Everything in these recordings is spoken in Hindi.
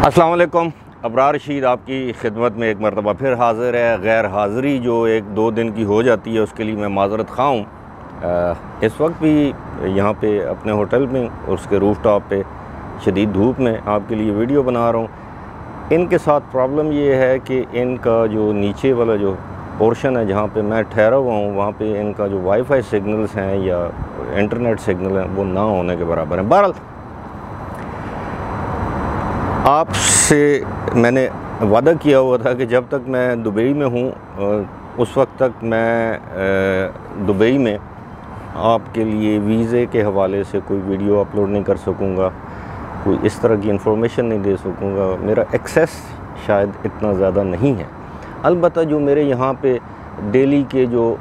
अस्सलाम वालेकुम। अबरार रशीद आपकी खिदमत में एक मरतबा फिर हाज़िर है। गैर हाज़िरी जो 1-2 दिन की हो जाती है उसके लिए मैं माज़रत ख़्वाह हूँ। इस वक्त भी यहाँ पे अपने होटल में और उसके रूफ़ टॉप पे शदीद धूप में आपके लिए वीडियो बना रहा हूँ। इनके साथ प्रॉब्लम ये है कि इनका जो नीचे वाला जो पोर्शन है जहाँ पे मैं ठहरा हुआ हूँ वहाँ पे इनका जो वाईफाई सिग्नल्स हैं या इंटरनेट सिग्नल हैं वो ना होने के बराबर हैं। बहरहाल आपसे मैंने वादा किया हुआ था कि जब तक मैं दुबई में हूँ उस वक्त तक मैं दुबई में आपके लिए वीज़े के हवाले से कोई वीडियो अपलोड नहीं कर सकूँगा, कोई इस तरह की इन्फॉर्मेशन नहीं दे सकूँगा। मेरा एक्सेस शायद इतना ज़्यादा नहीं है। अलबत्ता जो मेरे यहाँ पे डेली के जो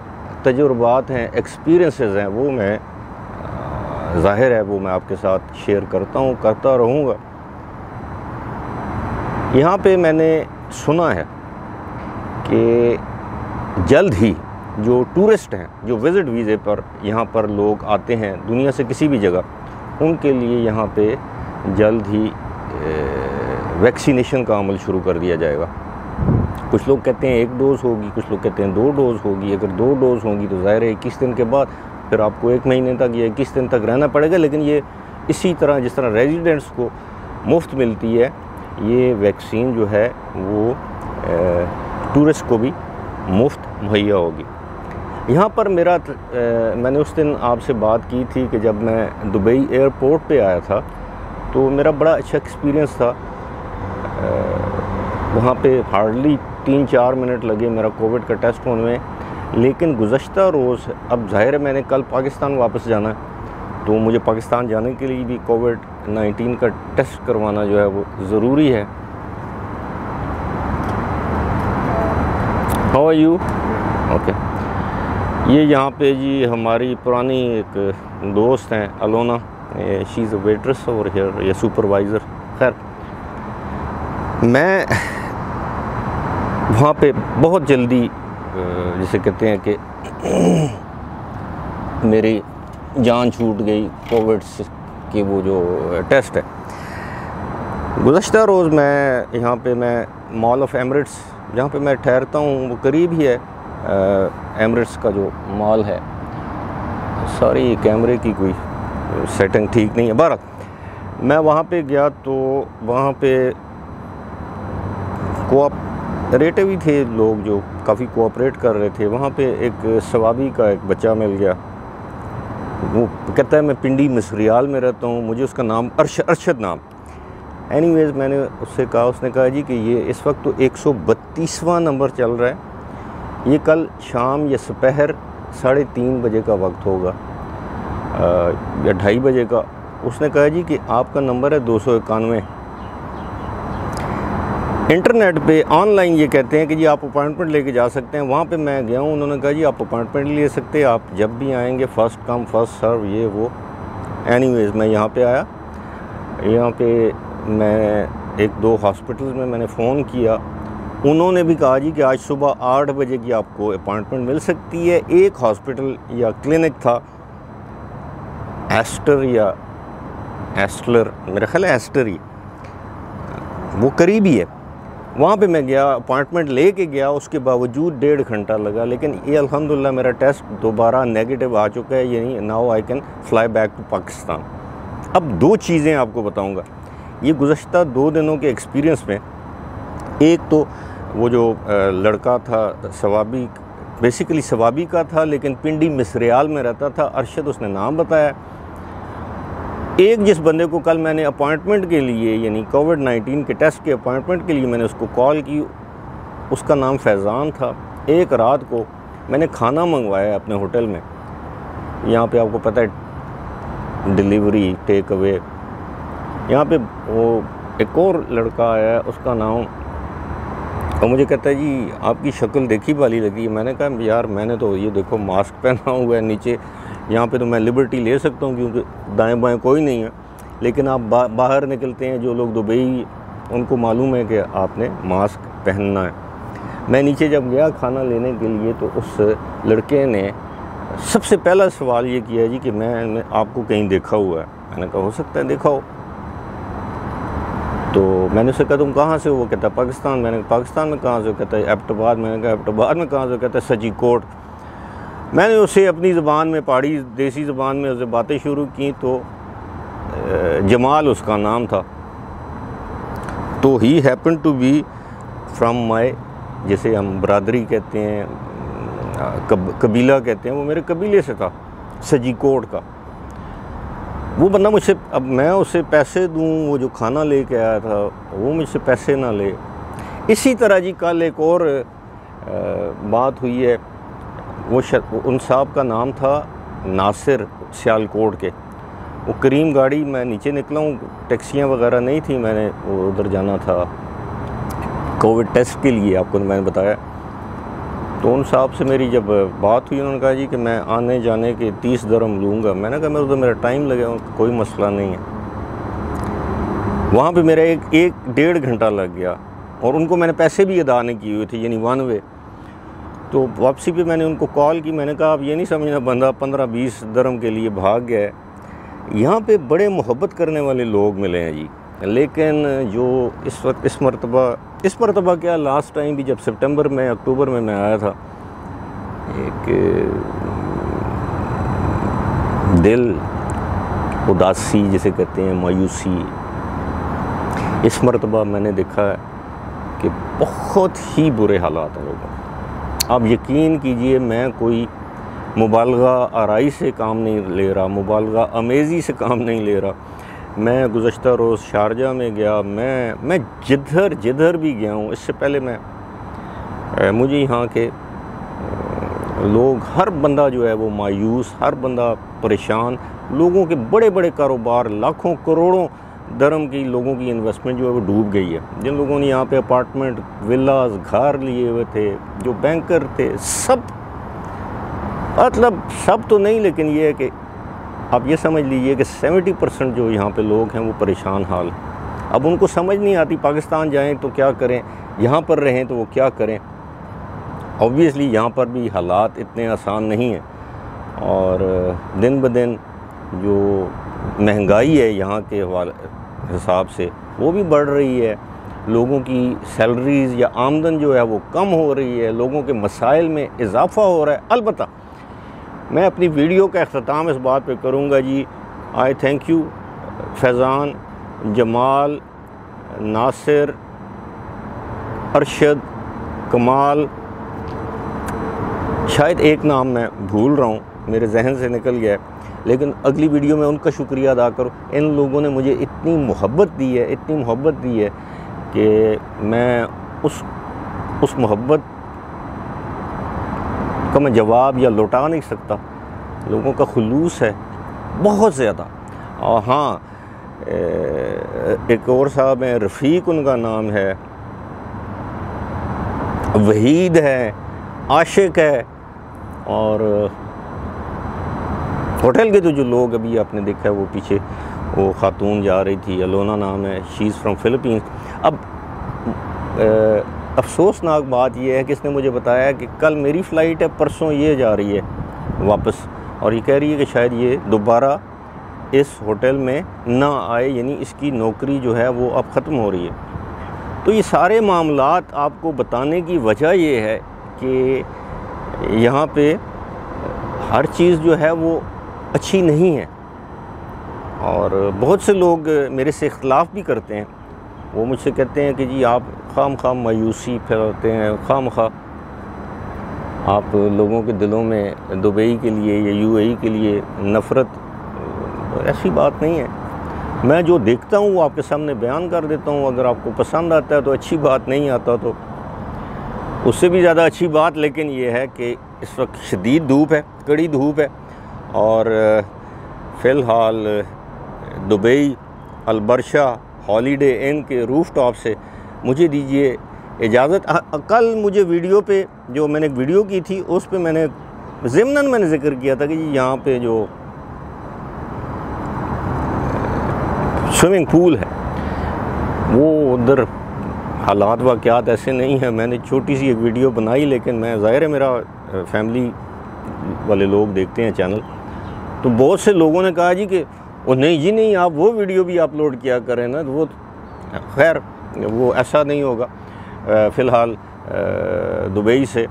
तजुर्बात हैं, एक्सपीरियंसेस हैं, वो मैं ज़ाहिर है वो मैं आपके साथ शेयर करता हूँ, करता रहूँगा। यहाँ पे मैंने सुना है कि जल्द ही जो टूरिस्ट हैं, जो विज़िट वीज़े पर यहाँ पर लोग आते हैं दुनिया से किसी भी जगह, उनके लिए यहाँ पे जल्द ही वैक्सीनेशन का अमल शुरू कर दिया जाएगा। कुछ लोग कहते हैं 1 डोज़ होगी, कुछ लोग कहते हैं 2 डोज़ होगी। अगर 2 डोज़ होंगी तो ज़ाहिर है 21 दिन के बाद फिर आपको 1 महीने तक या 21 दिन तक रहना पड़ेगा। लेकिन ये इसी तरह जिस तरह रेजिडेंट्स को मुफ्त मिलती है, ये वैक्सीन जो है वो टूरिस्ट को भी मुफ्त मुहैया होगी। यहाँ पर मैंने उस दिन आपसे बात की थी कि जब मैं दुबई एयरपोर्ट पे आया था तो मेरा बड़ा अच्छा एक्सपीरियंस था। वहाँ पे हार्डली 3-4 मिनट लगे मेरा कोविड का टेस्ट होने में। लेकिन गुज़श्ता रोज़, अब ज़ाहिर है मैंने कल पाकिस्तान वापस जाना है तो मुझे पाकिस्तान जाने के लिए भी कोविड-19 का टेस्ट करवाना जो है वो ज़रूरी है। How are you? ओके। ये यहाँ पे जी हमारी पुरानी एक दोस्त हैं Alona, she is a waitress over here या सुपरवाइज़र। खैर मैं वहाँ पे बहुत जल्दी जिसे कहते हैं कि मेरी जान छूट गई कोविड की वो जो टेस्ट है। गुज़श्ता रोज़ मैं मॉल ऑफ एमिरेट्स जहाँ पे मैं ठहरता हूँ वो करीब ही है एमिरेट्स का जो मॉल है। सॉरी कैमरे की कोई सेटिंग ठीक नहीं है। बहरहाल मैं वहाँ पे गया तो वहाँ पे कोऑपरेटिव ही थे लोग जो काफ़ी कोऑपरेट कर रहे थे। वहाँ पे एक सवाबी का एक बच्चा मिल गया। वो कहता है मैं पिंडी मिसरियाल में रहता हूँ, मुझे उसका नाम अरशद नाम। एनीवेज़ मैंने उससे कहा, उसने कहा जी कि ये इस वक्त तो 132वां नंबर चल रहा है, ये कल शाम या दोपहर 3:30 बजे का वक्त होगा या 2:30 बजे का। उसने कहा जी कि आपका नंबर है 291। इंटरनेट पे ऑनलाइन ये कहते हैं कि जी आप अपॉइंटमेंट लेके जा सकते हैं। वहाँ पे मैं गया हूँ, उन्होंने कहा जी आप अपॉइंटमेंट ले सकते हैं, आप जब भी आएंगे फ़र्स्ट कम फ़र्स्ट सर्व, ये वो। एनीवेज़ मैं यहाँ पे आया। यहाँ पे मैं 1-2 हॉस्पिटल्स में मैंने फ़ोन किया, उन्होंने भी कहा जी कि आज सुबह 8 बजे की आपको अपॉइंटमेंट मिल सकती है। एक हॉस्पिटल या क्लिनिक था एस्टर या एस्टलर, मेरा ख्याल है एस्टर ही, वो करीबी है। वहाँ पे मैं गया, अपॉइंटमेंट लेके गया, उसके बावजूद 1.5 घंटा लगा। लेकिन ये अल्हम्दुलिल्लाह मेरा टेस्ट दोबारा नेगेटिव आ चुका है, यानी now I can fly back to Pakistan. अब 2 चीज़ें आपको बताऊँगा ये गुज़श्ता 2 दिनों के एक्सपीरियंस में। एक तो वो जो लड़का था सवाबी, बेसिकली सवाबी का था लेकिन पिंडी मिसरियाल में रहता था, अरशद उसने नाम बताया। एक जिस बंदे को कल मैंने अपॉइंटमेंट के लिए यानी कोविड-19 के टेस्ट के अपॉइंटमेंट के लिए मैंने उसको कॉल की, उसका नाम फैज़ान था। एक रात को मैंने खाना मंगवाया अपने होटल में। यहाँ पे आपको पता है डिलीवरी टेक अवे। यहाँ पे वो एक और लड़का आया, उसका नाम, और मुझे कहता है जी आपकी शक्ल देखी वाली लगी। मैंने कहा यार मैंने तो ये देखो मास्क पहना हुआ है नीचे, यहाँ पे तो मैं लिबर्टी ले सकता हूँ क्योंकि दाएं बाएं कोई नहीं है। लेकिन आप बाहर निकलते हैं, जो लोग दुबई, उनको मालूम है कि आपने मास्क पहनना है। मैं नीचे जब गया खाना लेने के लिए तो उस लड़के ने सबसे पहला सवाल ये किया जी कि मैं आपको कहीं देखा हुआ है। मैंने कहा हो सकता है देखा हो। तो मैंने उससे कहा तुम कहाँ से हो? वो कहता पाकिस्तान। मैंने कहा पाकिस्तान में कहाँ से? कहता है एबटाबाद। मैंने कहा एबटाबाद में कहाँ से? कहता है सजी कोट। मैंने उससे अपनी ज़बान में, पहाड़ी देसी ज़बान में उससे बातें शुरू की। तो जमाल उसका नाम था। तो he happen to be from my, जैसे हम बरादरी कहते हैं, कबीला कहते हैं, वो मेरे कबीले से था, सजी कोट का। वो बंदा मुझसे, अब मैं उसे पैसे दूं, वो जो खाना लेके आया था वो मुझसे पैसे ना ले। इसी तरह जी कल एक और बात हुई है। वो उन साहब का नाम था नासिर, सियालकोट के। वो करीम गाड़ी, मैं नीचे निकला हूँ, टैक्सियाँ वगैरह नहीं थी, मैंने वो उधर जाना था कोविड टेस्ट के लिए, आपको मैंने बताया। तो उन साहब से मेरी जब बात हुई, उन्होंने कहा जी कि मैं आने जाने के 30 दरम लूँगा। मैंने कहा मैं उधर मेरा टाइम लगेगा, कोई मसला नहीं है। वहाँ पे मेरा एक डेढ़ घंटा लग गया और उनको मैंने पैसे भी अदा नहीं किए हुए थे, यानी वन वे। तो वापसी पे मैंने उनको कॉल की, मैंने कहा आप ये नहीं समझना बंदा 15-20 दरम के लिए भाग गया है। यहाँ पे बड़े मोहब्बत करने वाले लोग मिले हैं जी, लेकिन जो इस वक्त इस मरतबा क्या, लास्ट टाइम भी जब सितंबर में, अक्टूबर में मैं आया था, एक दिल उदासी जिसे कहते हैं, मायूसी, इस मरतबा मैंने देखा है कि बहुत ही बुरे हालात हैं लोगों के। आप यकीन कीजिए, मैं कोई मुबालगा आराई से काम नहीं ले रहा, मुबालगा अमेज़ी से काम नहीं ले रहा। मैं गुज़श्ता रोज़ शारजा में गया, मैं जिधर भी गया हूँ, इससे पहले मुझे यहाँ के लोग, हर बंदा जो है वो मायूस, हर बंदा परेशान। लोगों के बड़े बड़े कारोबार, लाखों करोड़ों दरम की लोगों की इन्वेस्टमेंट जो है वो डूब गई है। जिन लोगों ने यहाँ पे अपार्टमेंट, विलास, घर लिए हुए थे, जो बैंकर थे, सब, मतलब सब तो नहीं, लेकिन ये है कि आप ये समझ लीजिए कि 70% जो यहाँ पे लोग हैं वो परेशान हाल। अब उनको समझ नहीं आती पाकिस्तान जाएं तो क्या करें, यहाँ पर रहें तो वो क्या करें। ऑब्वियसली यहाँ पर भी हालात इतने आसान नहीं हैं और दिन ब दिन जो महंगाई है यहाँ के हिसाब से वो भी बढ़ रही है। लोगों की सैलरीज़ या आमदन जो है वो कम हो रही है, लोगों के मसाइल में इजाफ़ा हो रहा है। अलबत्ता मैं अपनी वीडियो का अख्ताम इस बात पे करूँगा जी, I thank you Faizan, Jamal, Nasir, Arshad, Kamal, शायद एक नाम मैं भूल रहा हूँ, मेरे जहन से निकल गया है, लेकिन अगली वीडियो में उनका शुक्रिया अदा करूँ। इन लोगों ने मुझे इतनी मोहब्बत दी है कि मैं उस मोहब्बत का मैं जवाब या लौटा नहीं सकता। लोगों का खुलूस है बहुत ज़्यादा। और हाँ, एक और साहब हैं, रफ़ीक उनका नाम है, वहीद है, आशिक है, और होटल के तो जो लोग अभी आपने देखा है वो पीछे वो ख़ातून जा रही थी, अलोना नाम है, शी इज़ फ्रॉम फ़िलिपींस। अब अफसोसनाक बात यह है कि इसने मुझे बताया कि कल मेरी फ़्लाइट है, परसों ये जा रही है वापस, और ये कह रही है कि शायद ये दोबारा इस होटल में ना आए, यानी इसकी नौकरी जो है वो अब ख़त्म हो रही है। तो ये सारे मामलात आपको बताने की वजह ये है कि यहाँ पे हर चीज़ जो है वो अच्छी नहीं है, और बहुत से लोग मेरे से इख्तलाफ भी करते हैं। वो मुझसे कहते हैं कि जी आप खाम मायूसी फैलाते हैं, खाम आप लोगों के दिलों में दुबई के लिए या यूएई के लिए नफ़रत। ऐसी बात नहीं है, मैं जो देखता हूँ वो आपके सामने बयान कर देता हूँ। अगर आपको पसंद आता है तो अच्छी बात, नहीं आता तो उससे भी ज़्यादा अच्छी बात। लेकिन ये है कि इस वक्त शदीद धूप है, कड़ी धूप है, और फ़िलहाल दुबई अलबरशा हॉलीडे इन के रूफ़ टॉप से मुझे दीजिए इजाज़त। कल मुझे वीडियो पे जो मैंने एक वीडियो की थी उस पे मैंने ज़िम्नन ज़िक्र किया था कि जी यहाँ पे जो स्विमिंग पूल है वो उधर हालात वाक़यात ऐसे नहीं है। मैंने छोटी सी एक वीडियो बनाई, लेकिन मैं ज़ाहिर है मेरा फैमिली वाले लोग देखते हैं चैनल, तो बहुत से लोगों ने कहा जी कि ओ नहीं जी नहीं, आप वो वीडियो भी अपलोड किया करें ना। तो वो खैर वो ऐसा नहीं होगा। फ़िलहाल दुबई से,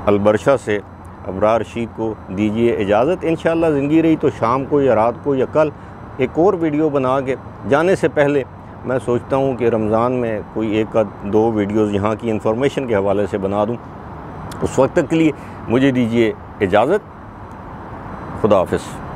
अलबरशा से अबरार रशीद को दीजिए इजाज़त। इंशाअल्लाह ज़िंदगी रही तो शाम को या रात को या कल एक और वीडियो बना के जाने से पहले मैं सोचता हूँ कि रमज़ान में कोई एक दो वीडियोज़ यहाँ की इन्फॉर्मेशन के हवाले से बना दूँ। उस वक्त तक के लिए मुझे दीजिए इजाज़त। खुदा हाफ़िज़।